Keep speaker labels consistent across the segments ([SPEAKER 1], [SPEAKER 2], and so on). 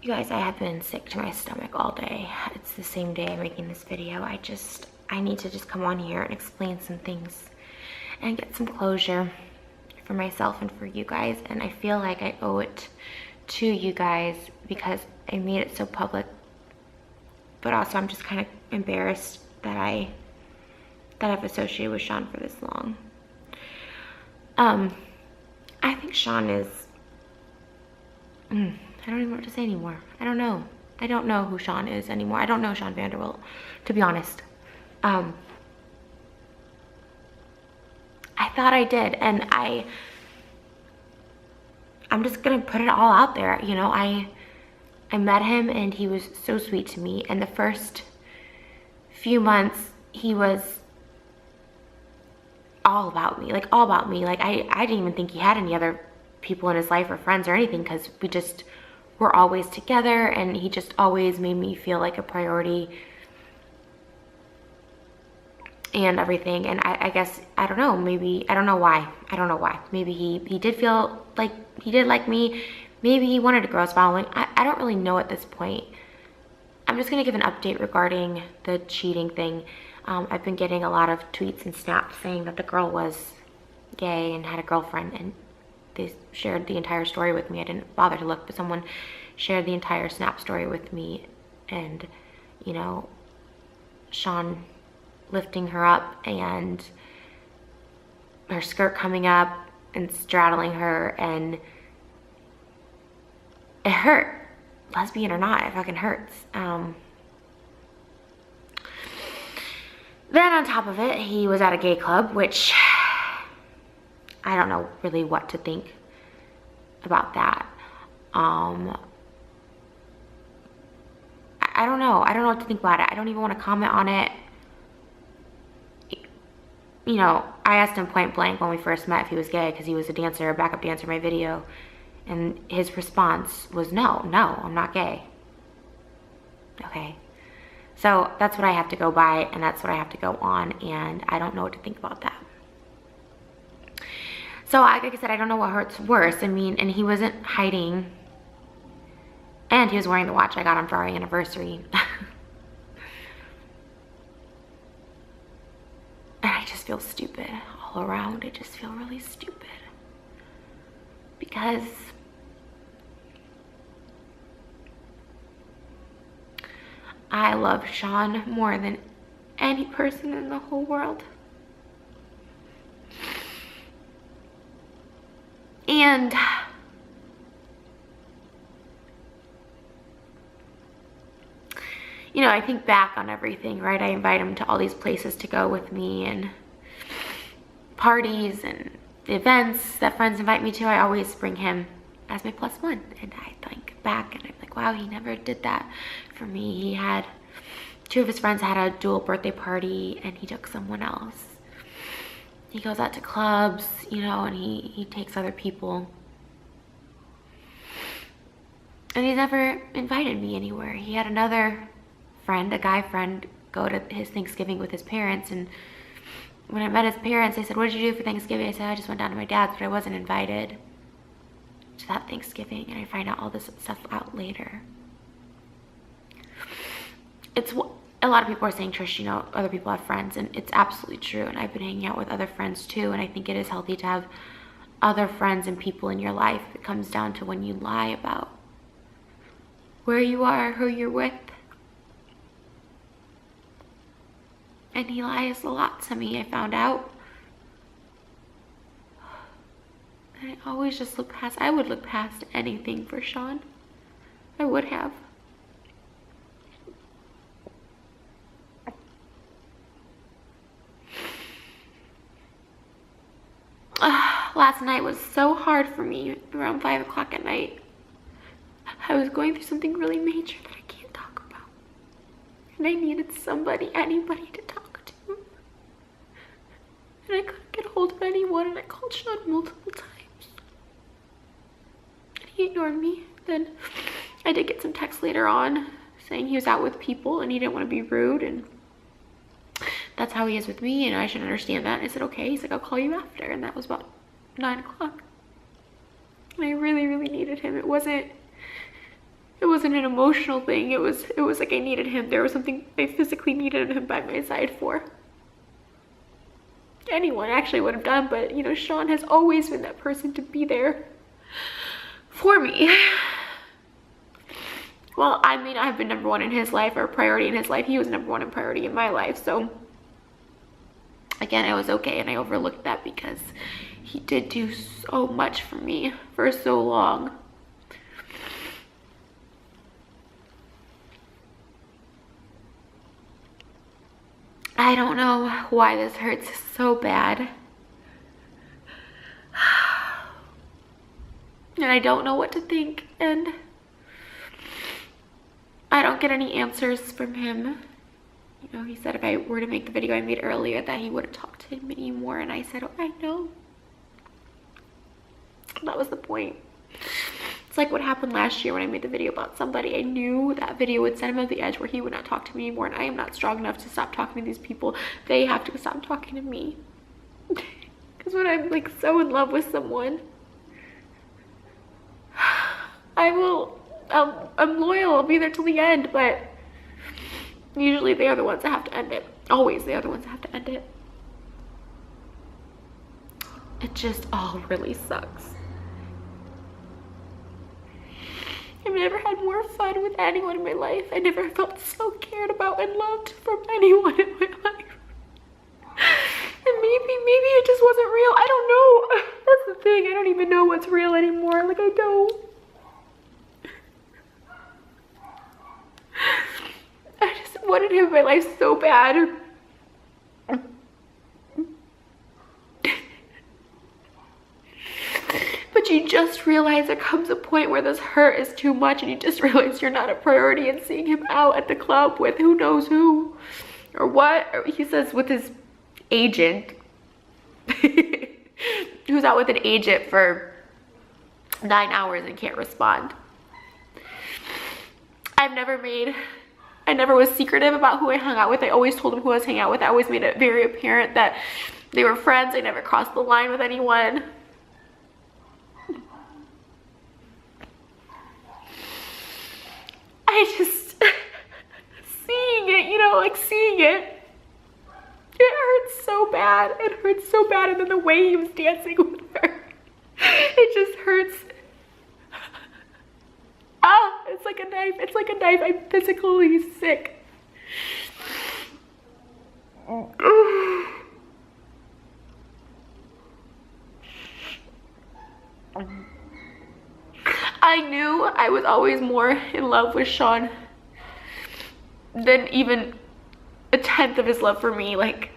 [SPEAKER 1] You guys, I have been sick to my stomach all day. It's the same day I'm making this video. I need to just come on here and explain some things and get some closure for myself and for you guys. And I feel like I owe it to you guys because I made it so public. But also I'm just kind of embarrassed that I've associated with Sean for this long. I think Sean is, I don't even know what to say anymore. I don't know. I don't know who Sean is anymore. I don't know Sean Vanderwilt, to be honest. I thought I did, and I'm just gonna put it all out there. You know, I met him and he was so sweet to me, and the first few months he was all about me, like all about me. Like I didn't even think he had any other people in his life or friends or anything, because we just were always together, and he just always made me feel like a priority and everything. And I guess, I don't know, maybe, I don't know why. Maybe he did feel like he did like me. Maybe he wanted to grow his following. I don't really know at this point. I'm just gonna give an update regarding the cheating thing. I've been getting a lot of tweets and snaps saying that the girl was gay and had a girlfriend, and they shared the entire story with me. I didn't bother to look, but someone shared the entire snap story with me, and you know, Sean lifting her up and her skirt coming up and straddling her, and it hurt. Lesbian or not, it fucking hurts. Then on top of it, he was at a gay club, which I don't know really what to think about that. I don't know. I don't know what to think about it. I don't even want to comment on it. You know, I asked him point blank when we first met if he was gay, because he was a dancer, a backup dancer in my video. And his response was, no, I'm not gay. Okay. So that's what I have to go by, and that's what I have to go on, and I don't know what to think about that. So like I said, I don't know what hurts worse. I mean, and he wasn't hiding, and he was wearing the watch I got him for our anniversary. And I just feel stupid all around. I just feel really stupid. Because I love Sean more than any person in the whole world. And you know, I think back on everything, right? I invite him to all these places to go with me, and parties and events that friends invite me to. I always bring him as my plus one, and I think back and I'm like, wow, he never did that for me. He had, two of his friends had a dual birthday party, and he took someone else. He goes out to clubs, you know, and he takes other people. And he's never invited me anywhere. He had another friend, a guy friend, go to his Thanksgiving with his parents, and when I met his parents, they said, what did you do for Thanksgiving? I said, I just went down to my dad's, but I wasn't invited to that Thanksgiving. And I find out all this stuff out later. It's what a lot of people are saying, Trish, you know, other people have friends, and it's absolutely true. And I've been hanging out with other friends too, and I think it is healthy to have other friends and people in your life. It comes down to when you lie about where you are, who you're with. And he lies a lot to me, I found out. And I always just look past, I would look past anything for Sean. I would have. Last night was so hard for me, around 5 o'clock at night. I was going through something really major that I can't talk about. And I needed somebody, anybody to talk to. And I couldn't get a hold of anyone, and I called Sean multiple times. And he ignored me. Then I did get some texts later on saying he was out with people and he didn't want to be rude, and that's how he is with me, and I should understand that. And I said, okay. He's like, I'll call you after. And that was about 9 o'clock. And I really, really needed him. It wasn't It wasn't an emotional thing. It was like I needed him. There was something I physically needed him by my side for. Anyone actually would have done, but you know, Sean has always been that person to be there for me. Well, I mean, I've been number one in his life, or priority in his life. He was number one in priority in my life. So again, I was okay, and I overlooked that because he did do so much for me for so long. I don't know why this hurts so bad. And I don't know what to think, and I don't get any answers from him. You know, he said if I were to make the video I made earlier that he wouldn't talk to him anymore, and I said, oh, I know. That was the point. It's like what happened last year when I made the video about somebody. I knew that video would send him at the edge where he would not talk to me anymore, and I am not strong enough to stop talking to these people. They have to stop talking to me. Because when I'm like so in love with someone, I'm loyal, I'll be there till the end, but usually they are the ones that have to end it. Always they are the ones that have to end it. It just all really sucks. I've never had more fun with anyone in my life. I never felt so cared about and loved from anyone in my life. And maybe it just wasn't real. I don't know. That's the thing. I don't even know what's real anymore. Like, I don't. I just wanted him in my life so bad. But you just realize there comes a point where this hurt is too much, and you just realize you're not a priority, and seeing him out at the club with who knows who or what, or he says with his agent, who's out with an agent for 9 hours and can't respond. I never was secretive about who I hung out with. I always told him who I was hanging out with. I always made it very apparent that they were friends. I never crossed the line with anyone. I just, seeing it, you know, like seeing it, it hurts so bad. It hurts so bad. And then the way he was dancing with her, it just hurts. Ah, it's like a knife. It's like a knife. I'm physically sick. I knew I was always more in love with Sean than even a tenth of his love for me. Like,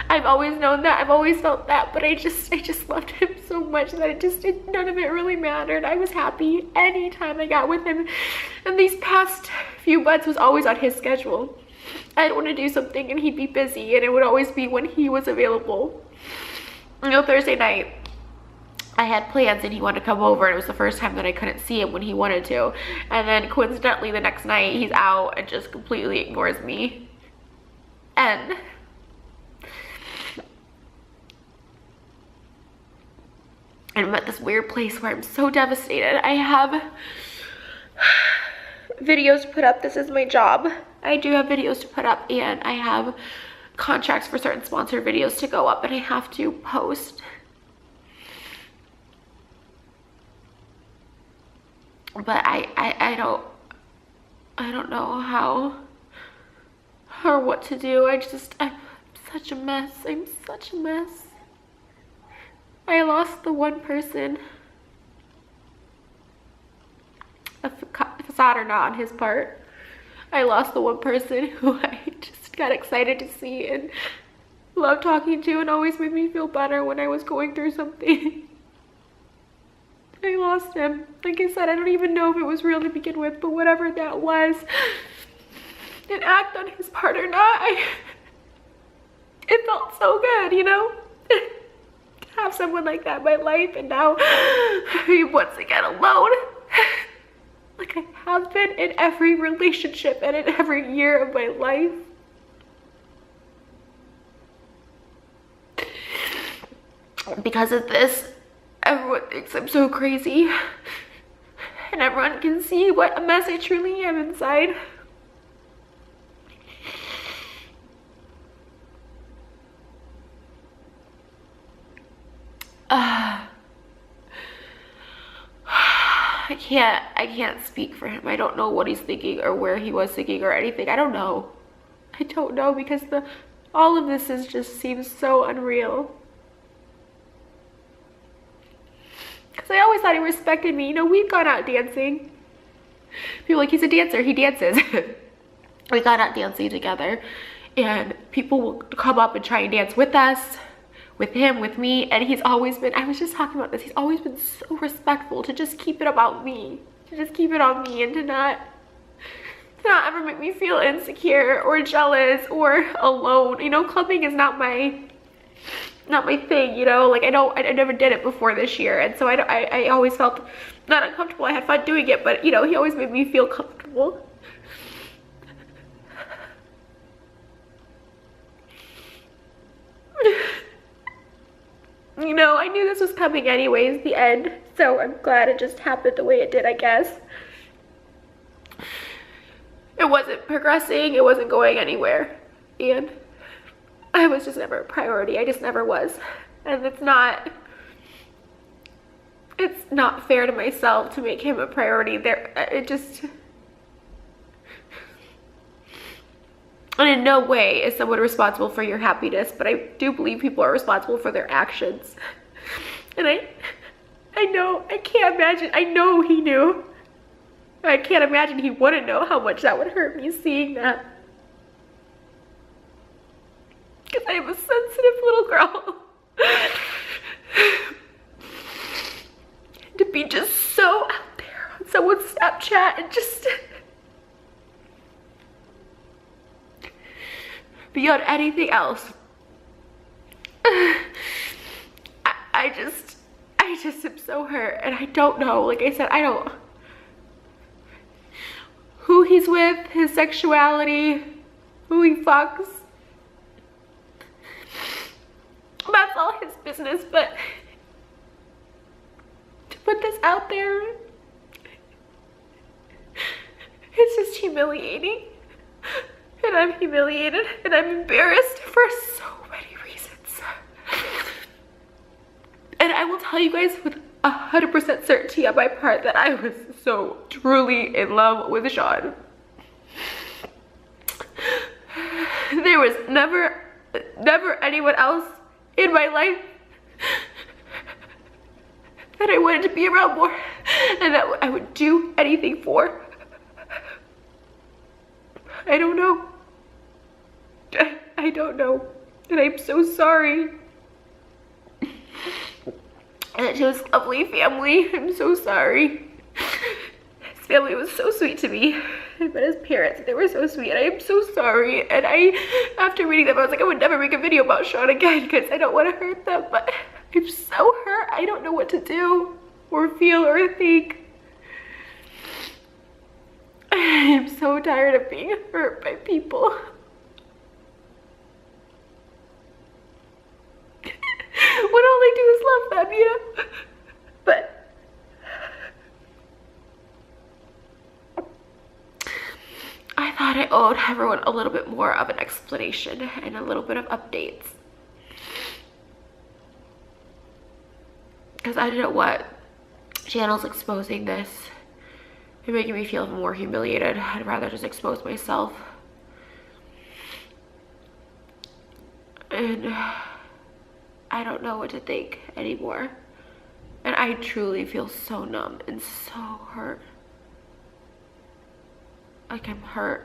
[SPEAKER 1] I've always known that. I've always felt that, but I just loved him so much that none of it really mattered. I was happy anytime I got with him. And these past few months was always on his schedule. I'd want to do something and he'd be busy, and it would always be when he was available. You know, Thursday night, I had plans and he wanted to come over, and it was the first time that I couldn't see him when he wanted to. And then coincidentally the next night he's out and just completely ignores me. And I'm at this weird place where I'm so devastated. I have videos to put up. This is my job. I do have videos to put up, and I have contracts for certain sponsored videos to go up, and I have to post. But I don't know how or what to do. I'm such a mess. I'm such a mess. I lost the one person, a facade or not on his part. I lost the one person who I just got excited to see and loved talking to, and always made me feel better when I was going through something. I lost him. Like I said, I don't even know if it was real to begin with, but whatever that was, an act on his part or not, it felt so good, you know? To have someone like that in my life, and now I'm once again alone. Like I have been in every relationship and in every year of my life. Because of this, everyone thinks I'm so crazy. And everyone can see what a mess I truly am inside. I can't speak for him. I don't know what he's thinking or where he was thinking or anything. I don't know. I don't know, because all of this just seems so unreal. Because I always thought he respected me. You know, we've gone out dancing. People are like, he's a dancer, he dances. We got out dancing together, and people will come up and try and dance with us, with him, with me, and he's always been, I was just talking about this, he's always been so respectful to just keep it about me, to just keep it on me, and to not ever make me feel insecure or jealous or alone. You know, clubbing is not my thing, you know, like I never did it before this year, and so I always felt not uncomfortable. I had fun doing it, but you know, he always made me feel comfortable. You know, I knew this was coming anyways, the end, so I'm glad it just happened the way it did, I guess. It wasn't progressing, it wasn't going anywhere, and I was just never a priority. I just never was. And it's not fair to myself to make him a priority. And in no way is someone responsible for your happiness, but I do believe people are responsible for their actions. And I know, I can't imagine, I know he knew. I can't imagine he wouldn't know how much that would hurt me seeing that. Because I am a sensitive little girl. To be just so out there on someone's Snapchat and just beyond anything else. I just am so hurt, and I don't know, like I said, I don't who he's with, his sexuality, who he fucks. That's all his business, but to put this out there, it's just humiliating. And I'm humiliated, and I'm embarrassed for so many reasons. And I will tell you guys with 100% certainty on my part that I was so truly in love with Sean. There was never anyone else in my life that I wanted to be around more and that I would do anything for. I don't know. I don't know. And I'm so sorry. And to his lovely family, I'm so sorry. His family was so sweet to me. But his parents, they were so sweet, and I am so sorry. And after reading them, I was like, I would never make a video about Sean again because I don't want to hurt them. But I'm so hurt. I don't know what to do or feel or think. I'm so tired of being hurt by people. When all they do is love them, you know? But I thought I owed everyone a little bit more of an explanation and a little bit of updates. Because I didn't want channels exposing this and making me feel more humiliated. I'd rather just expose myself. And I don't know what to think anymore. And I truly feel so numb and so hurt. Like I'm hurt.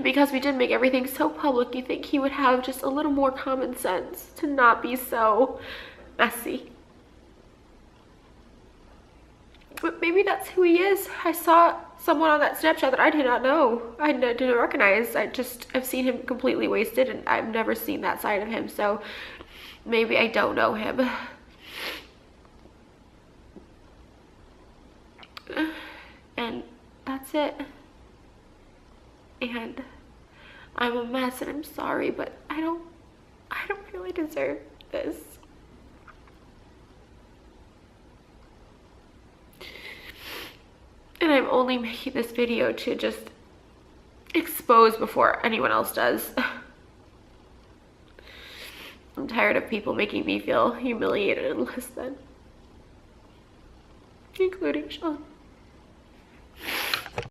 [SPEAKER 1] Because we did make everything so public, you think he would have just a little more common sense to not be so messy. But maybe that's who he is. I saw someone on that Snapchat that I did not know. I didn't recognize. I've seen him completely wasted, and I've never seen that side of him. So maybe I don't know him. And that's it. And I'm a mess and I'm sorry, but I don't really deserve this. And I'm only making this video to just expose before anyone else does. I'm tired of people making me feel humiliated and less than, including Sean.